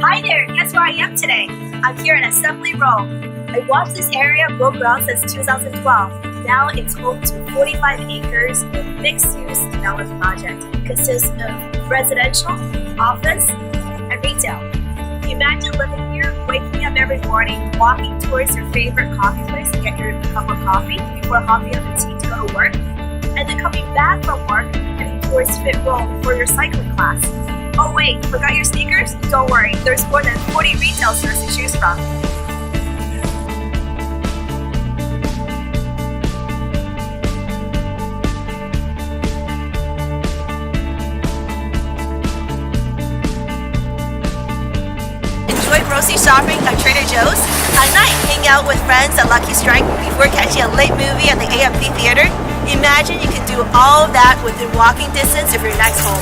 Hi there, guess where I am today? I'm here in Assembly Row. I watched this area grow ground since 2012. Now it's home to 45 acres of mixed-use development project. It consists of residential, office, and retail. Imagine living here, waking up every morning, walking towards your favorite coffee place to get your cup of coffee before hopping up a tea to go to work, and then coming back from work, heading towards Fit Row for your cycling class. Oh wait, forgot your sneakers? Don't worry, there's more than 40 retail stores to choose from. Enjoy grocery shopping at Trader Joe's. At night, hang out with friends at Lucky Strike before catching a late movie at the APT theater. Imagine you can do all of that within walking distance of your next home.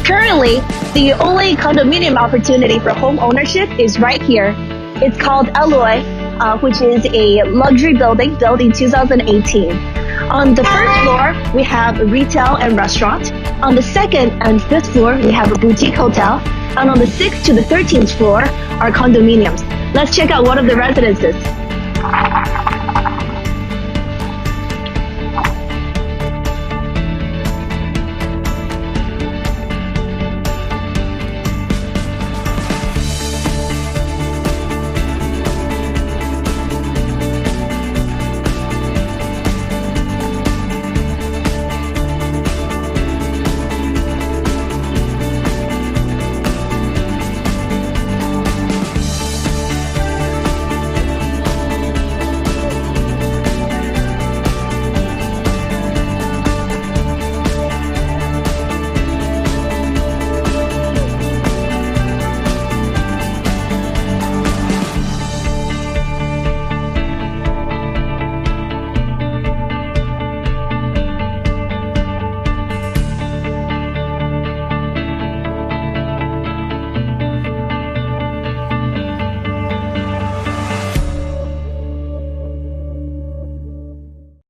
Currently, the only condominium opportunity for home ownership is right here. It's called Alloy, which is a luxury building built in 2018. On the first floor, we have a retail and restaurant. On the second and fifth floor, we have a boutique hotel. And on the 6th to the 13th floor are condominiums. Let's check out one of the residences.